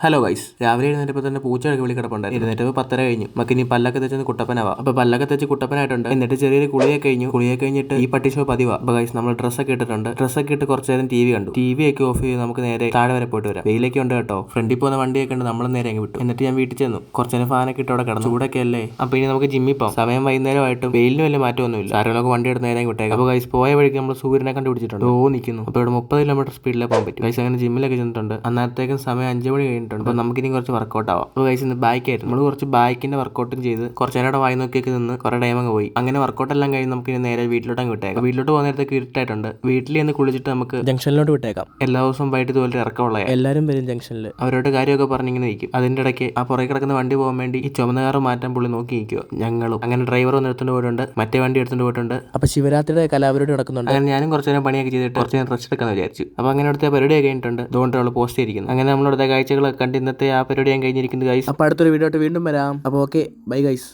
Hello guys, രാവിലെ എഴുന്നേറ്റപ്പോൾ തന്നെ പൂച്ചയൊക്കെ വിളി കിടപ്പുണ്ടായിരുന്നു. എഴുന്നേറ്റപ്പോൾ 10:30 കഴിഞ്ഞു. നമുക്ക് ഇനി പല്ലൊക്കെ തെച്ചൊന്ന് കുട്ടപ്പനാവാം. അപ്പോൾ പല്ലൊക്കെ തെച്ച് കുട്ടപ്പനായിട്ടുണ്ട്. എന്നിട്ട് ചെറിയൊരു കുളിയെ കഴിഞ്ഞിട്ട് ഈ പട്ടി ഷോ പതിവാ. അപ്പോൾ ഗൈസ് നമ്മൾ ഡ്രസ്സൊക്കെ ഇട്ടിട്ടുണ്ട്. ഡ്രസ്സൊക്കെ ഇട്ട് കുറച്ച് നേരം ടി വി കണ്ടു. ടി വി ഒക്കെ ഓഫ് ചെയ്ത് നമുക്ക് നേരെ താഴെ വരെ പോയിട്ട് വരാം. വെയിലൊക്കെ ഉണ്ട് കേട്ടോ. ഫ്രണ്ടിൽ പോകുന്ന വണ്ടിയൊക്കെ ഉണ്ട്. നമ്മൾ നേരെ അങ്ങ് വിട്ടു. എന്നിട്ട് ഞാൻ വീട്ടിൽ ചെന്നു. കുറച്ച് നേരം ഫാനൊക്കെ ഇട്ട് അവിടെ കിടന്നു. ചൂടൊക്കെ അല്ലേ. അപ്പോൾ ഇനി നമുക്ക് ജിമ്മിൽ പോകാം. സമയം വൈകുന്നേരമായിട്ടും വെയിലിന് വലിയ മാറ്റമൊന്നുമില്ല. ആരും നമുക്ക് വണ്ടി എടുത്ത് നേരെ അങ്ങ് വിട്ടേക്കാം. അപ്പോൾ ഗൈസ് പോയ വഴിക്ക് നമ്മൾ സൂര്യനെ കണ്ടുപിടിച്ചിട്ടുണ്ട്. നിൽക്കുന്നു. അപ്പോൾ ഇവിടെ 30 കിലോമീറ്റർ സ്പീഡിലേ പോകാൻ പറ്റും. ഗൈസ് അങ്ങനെ ജിമ്മിലൊക്കെ ചെന്നിട്ടുണ്ട്. അന്നേരത്തേക്കും സമയം 5 മണി കഴിഞ്ഞിട്ടുണ്ട്. അപ്പോൾ നമുക്കിനി കുറച്ച് വർക്കൗട്ട് ആവാം. അപ്പോൾ ഗൈസ് ഇന്ന് ബാക്കായിരുന്നു. നമ്മൾ കുറച്ച് ബാക്കിന്റെ വർക്കൗട്ടും ചെയ്ത് കുറച്ച് നേരം വായി നോക്കിയൊക്കെ നിന്ന് കുറെ ടൈം അങ്ങ് പോയി. അങ്ങനെ വർക്കൗട്ട് എല്ലാം കഴിഞ്ഞ് നമുക്ക് ഇനി നേരെ വീട്ടിലോട്ട് അങ്ങ് വിട്ടേക്കാം. വീട്ടിലോട്ട് പോകുന്ന നേരത്തേക്ക് ഇരുട്ടായിട്ടുണ്ട്. വീട്ടിൽ നിന്ന് കുളിച്ചിട്ട് നമുക്ക് ജംഗ്ഷനിലോട്ട് വിട്ടേക്കാം. എല്ലാ ദിവസവും വൈകിട്ട് ഇതുപോലെ ഇറക്കമുള്ള എല്ലാവരും വരും ജംഗ്ഷനിൽ. അവരോട് കാര്യമൊക്കെ പറഞ്ഞിങ്ങനെ നിൽക്കും. അതിന്റെ ഇടയ്ക്ക് ആ പുറകെ കിടക്കുന്ന വണ്ടി പോകാൻ വേണ്ടി ഈ ചുമന്ന കാറ് മാറ്റാൻ പുള്ളി നോക്കി നിൽക്കുക. ഞങ്ങളും അങ്ങനെ ഡ്രൈവർ ഒന്ന് എടുത്തുകൊണ്ട് പോയിട്ടുണ്ട്. മറ്റേ വണ്ടി എടുത്തുകൊണ്ട് പോയിട്ടുണ്ട്. അപ്പോൾ ശിവരാത്രിയുടെ കലാപരിപാടി നടക്കുന്നുണ്ട്. അങ്ങനെ ഞാനും കുറച്ച് നേരം പണിയൊക്കെ ചെയ്തിട്ട് കുറച്ച് നേരം റെസ്റ്റ് എടുക്കാന്ന് വിചാരിച്ചു. അപ്പോൾ അങ്ങനെ അടുത്ത പരിപാടി കഴിഞ്ഞിട്ടുണ്ട്. അതുകൊണ്ട് അവൾ പോസ്റ്റ് ചെയ്തിരിക്കുന്നു. അങ്ങനെ നമ്മളടുത്ത കാഴ്ചകളൊക്കെ കണ്ട് ഇന്നത്തെ ആ പരിപാടി ഞാൻ കഴിഞ്ഞിരിക്കുന്നത് ഗൈസ്. അപ്പോൾ അടുത്തൊരു വീഡിയോ ആയിട്ട് വീണ്ടും വരാം. അപ്പോൾ ഓക്കെ, ബൈ ഗൈസ്.